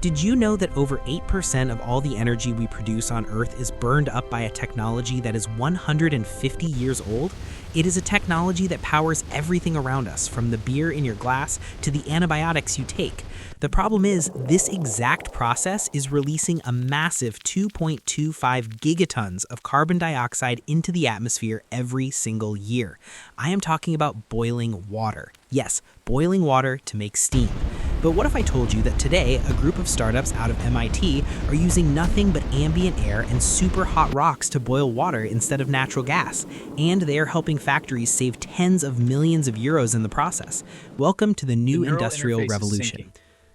Did you know that over 8% of all the energy we produce on Earth is burned up by a technology that is 150 years old? It is a technology that powers everything around us, from the beer in your glass to the antibiotics you take. The problem is, this exact process is releasing a massive 2.25 gigatons of carbon dioxide into the atmosphere every single year. I am talking about boiling water. Yes, boiling water to make steam. But what if I told you that today, a group of startups out of MIT are using nothing but ambient air and super hot rocks to boil water instead of natural gas, and they are helping factories save tens of millions of euros in the process? Welcome to the new industrial revolution.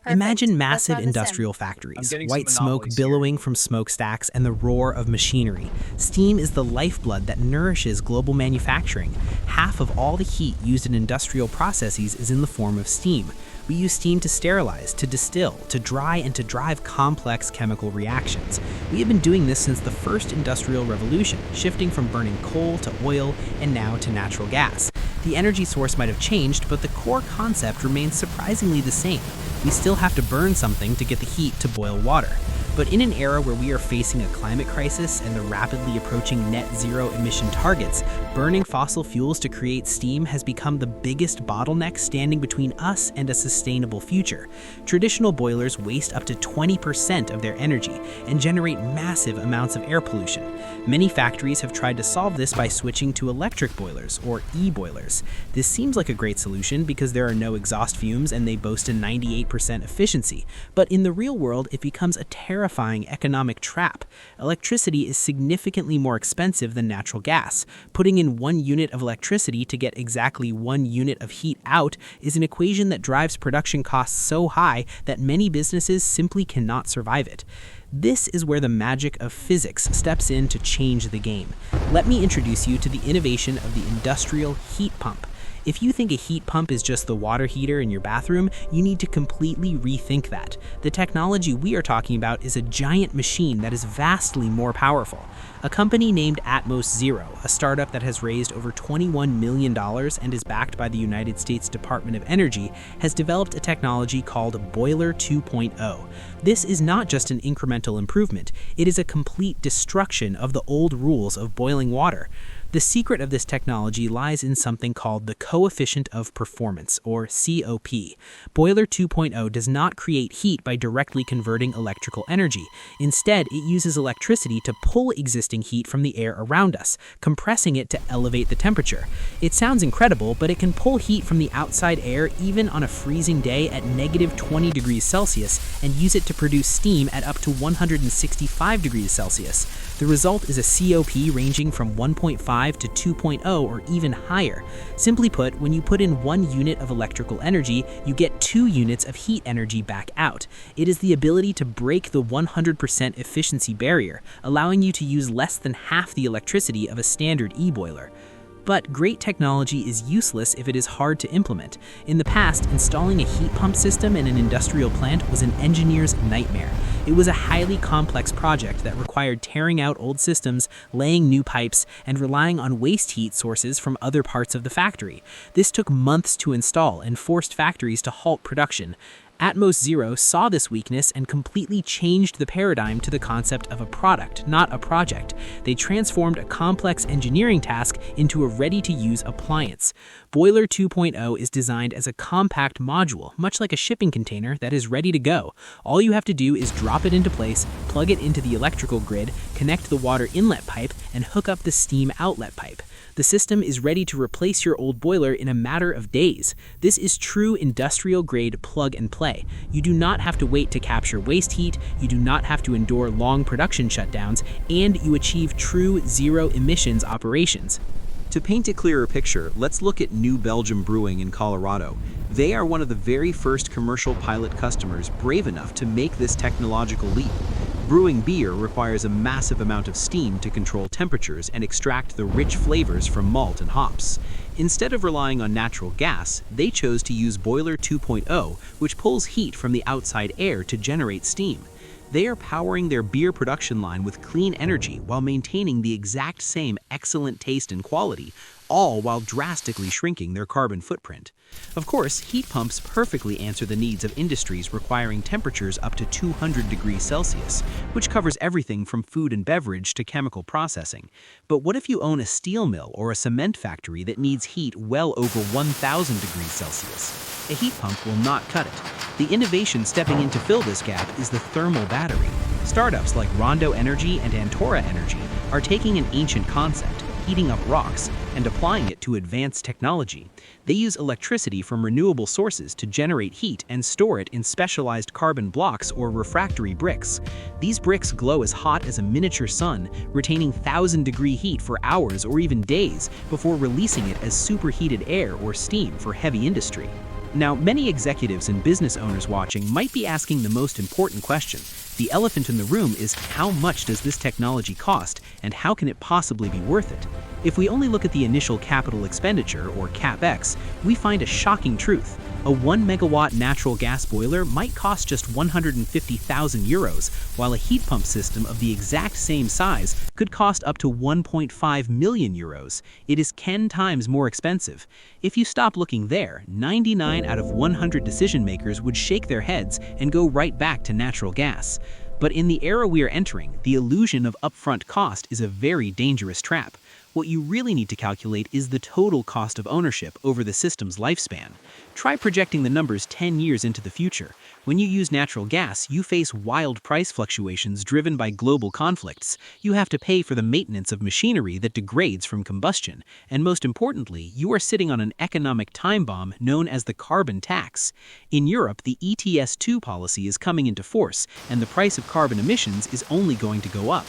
Imagine massive industrial factories, white smoke billowing from smokestacks, and the roar of machinery. Steam is the lifeblood that nourishes global manufacturing. Half of all the heat used in industrial processes is in the form of steam. We use steam to sterilize, to distill, to dry, and to drive complex chemical reactions. We have been doing this since the first industrial revolution, shifting from burning coal to oil and now to natural gas. The energy source might have changed, but the core concept remains surprisingly the same. We still have to burn something to get the heat to boil water. But in an era where we are facing a climate crisis and the rapidly approaching net zero emission targets, burning fossil fuels to create steam has become the biggest bottleneck standing between us and a sustainable future. Traditional boilers waste up to 20% of their energy and generate massive amounts of air pollution. Many factories have tried to solve this by switching to electric boilers, or e-boilers. This seems like a great solution because there are no exhaust fumes and they boast a 98% efficiency. But in the real world, it becomes a terrifying economic trap. Electricity is significantly more expensive than natural gas. Putting in 1 unit of electricity to get exactly 1 unit of heat out is an equation that drives production costs so high that many businesses simply cannot survive it. This is where the magic of physics steps in to change the game. Let me introduce you to the innovation of the industrial heat pump. If you think a heat pump is just the water heater in your bathroom, you need to completely rethink that. The technology we are talking about is a giant machine that is vastly more powerful. A company named AtmosZero, a startup that has raised over $21 million and is backed by the United States Department of Energy, has developed a technology called Boiler 2.0. This is not just an incremental improvement, it is a complete destruction of the old rules of boiling water. The secret of this technology lies in something called the coefficient of performance, or COP. Boiler 2.0 does not create heat by directly converting electrical energy. Instead, it uses electricity to pull existing heat from the air around us, compressing it to elevate the temperature. It sounds incredible, but it can pull heat from the outside air even on a freezing day at negative 20 degrees Celsius and use it to produce steam at up to 165 degrees Celsius. The result is a COP ranging from 1.5 to 2.0 or even higher. Simply put, when you put in 1 unit of electrical energy, you get 2 units of heat energy back out. It is the ability to break the 100% efficiency barrier, allowing you to use less than half the electricity of a standard e-boiler. But great technology is useless if it is hard to implement. In the past, installing a heat pump system in an industrial plant was an engineer's nightmare. It was a highly complex project that required tearing out old systems, laying new pipes, and relying on waste heat sources from other parts of the factory. This took months to install and forced factories to halt production. AtmosZero saw this weakness and completely changed the paradigm to the concept of a product, not a project. They transformed a complex engineering task into a ready-to-use appliance. Boiler 2.0 is designed as a compact module, much like a shipping container that is ready to go. All you have to do is drop it into place, plug it into the electrical grid, connect the water inlet pipe, and hook up the steam outlet pipe. The system is ready to replace your old boiler in a matter of days. This is true industrial-grade plug-and-play. You do not have to wait to capture waste heat, you do not have to endure long production shutdowns, and you achieve true zero-emissions operations. To paint a clearer picture, let's look at New Belgium Brewing in Colorado. They are one of the very first commercial pilot customers brave enough to make this technological leap. Brewing beer requires a massive amount of steam to control temperatures and extract the rich flavors from malt and hops. Instead of relying on natural gas, they chose to use Boiler 2.0, which pulls heat from the outside air to generate steam. They are powering their beer production line with clean energy while maintaining the exact same excellent taste and quality, all while drastically shrinking their carbon footprint. Of course, heat pumps perfectly answer the needs of industries requiring temperatures up to 200 degrees Celsius, which covers everything from food and beverage to chemical processing. But what if you own a steel mill or a cement factory that needs heat well over 1,000 degrees Celsius? A heat pump will not cut it. The innovation stepping in to fill this gap is the thermal battery. Startups like Rondo Energy and Antora Energy are taking an ancient concept, heating up rocks, and applying it to advanced technology. They use electricity from renewable sources to generate heat and store it in specialized carbon blocks or refractory bricks. These bricks glow as hot as a miniature sun, retaining 1,000-degree heat for hours or even days before releasing it as superheated air or steam for heavy industry. Now, many executives and business owners watching might be asking the most important question. The elephant in the room is, how much does this technology cost, and how can it possibly be worth it? If we only look at the initial capital expenditure, or CapEx, we find a shocking truth. A 1 megawatt natural gas boiler might cost just 150,000 euros, while a heat pump system of the exact same size could cost up to 1.5 million euros. It is 10 times more expensive. If you stop looking there, 99 out of 100 decision makers would shake their heads and go right back to natural gas. But in the era we are entering, the illusion of upfront cost is a very dangerous trap. What you really need to calculate is the total cost of ownership over the system's lifespan. Try projecting the numbers 10 years into the future. When you use natural gas, you face wild price fluctuations driven by global conflicts. You have to pay for the maintenance of machinery that degrades from combustion. And most importantly, you are sitting on an economic time bomb known as the carbon tax. In Europe, the ETS2 policy is coming into force, and the price of carbon emissions is only going to go up.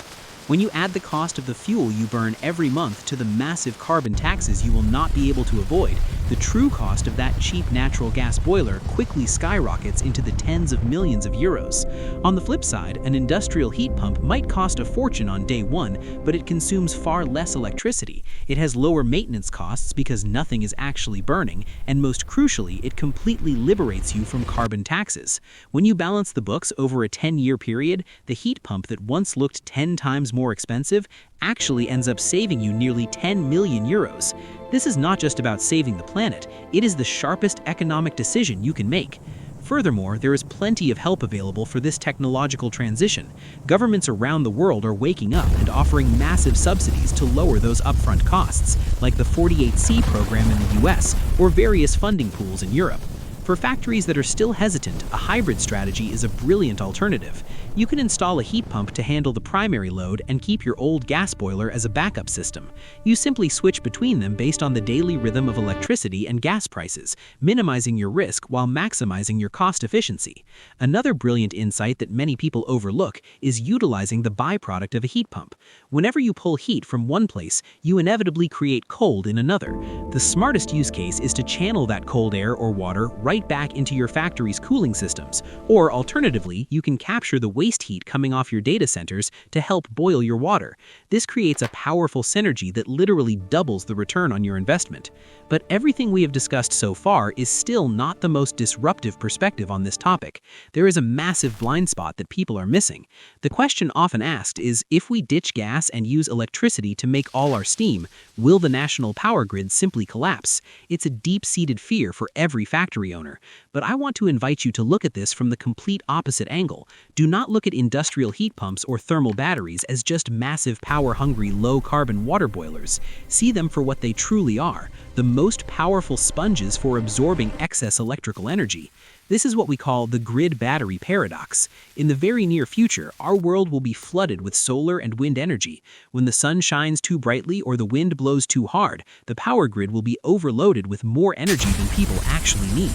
When you add the cost of the fuel you burn every month to the massive carbon taxes you will not be able to avoid, the true cost of that cheap natural gas boiler quickly skyrockets into the tens of millions of euros. On the flip side, an industrial heat pump might cost a fortune on day one, but it consumes far less electricity. It has lower maintenance costs because nothing is actually burning, and most crucially, it completely liberates you from carbon taxes. When you balance the books over a 10-year period, the heat pump that once looked 10 times more expensive actually ends up saving you nearly 10 million euros. This is not just about saving the planet, it is the sharpest economic decision you can make. Furthermore, there is plenty of help available for this technological transition. Governments around the world are waking up and offering massive subsidies to lower those upfront costs, like the 48C program in the US or various funding pools in Europe. For factories that are still hesitant, a hybrid strategy is a brilliant alternative. You can install a heat pump to handle the primary load and keep your old gas boiler as a backup system. You simply switch between them based on the daily rhythm of electricity and gas prices, minimizing your risk while maximizing your cost efficiency. Another brilliant insight that many people overlook is utilizing the byproduct of a heat pump. Whenever you pull heat from one place, you inevitably create cold in another. The smartest use case is to channel that cold air or water right back into your factory's cooling systems, or alternatively, you can capture the waste heat coming off your data centers to help boil your water. This creates a powerful synergy that literally doubles the return on your investment. But everything we have discussed so far is still not the most disruptive perspective on this topic. There is a massive blind spot that people are missing. The question often asked is, if we ditch gas and use electricity to make all our steam, will the national power grid simply collapse? It's a deep-seated fear for every factory owner. But I want to invite you to look at this from the complete opposite angle. Do not look at industrial heat pumps or thermal batteries as just massive power-hungry low-carbon water boilers. See them for what they truly are, the most powerful sponges for absorbing excess electrical energy. This is what we call the grid battery paradox. In the very near future, our world will be flooded with solar and wind energy. When the sun shines too brightly or the wind blows too hard, the power grid will be overloaded with more energy than people actually need.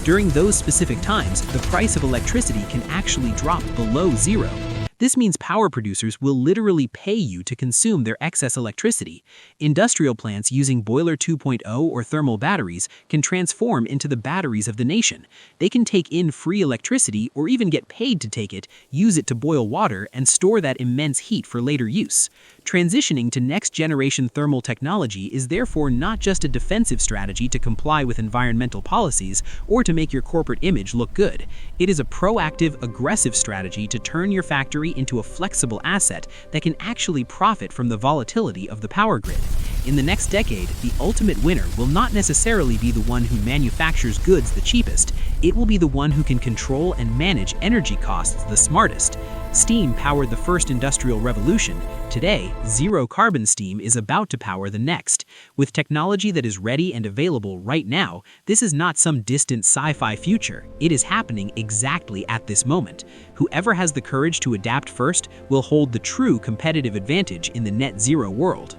During those specific times, the price of electricity can actually drop below zero. This means power producers will literally pay you to consume their excess electricity. Industrial plants using Boiler 2.0 or thermal batteries can transform into the batteries of the nation. They can take in free electricity or even get paid to take it, use it to boil water, and store that immense heat for later use. Transitioning to next-generation thermal technology is therefore not just a defensive strategy to comply with environmental policies or to make your corporate image look good. It is a proactive, aggressive strategy to turn your factory into a flexible asset that can actually profit from the volatility of the power grid. In the next decade, the ultimate winner will not necessarily be the one who manufactures goods the cheapest. It will be the one who can control and manage energy costs the smartest. Steam powered the first industrial revolution. Today, zero-carbon steam is about to power the next. With technology that is ready and available right now, this is not some distant sci-fi future. It is happening exactly at this moment. Whoever has the courage to adapt first will hold the true competitive advantage in the net zero world.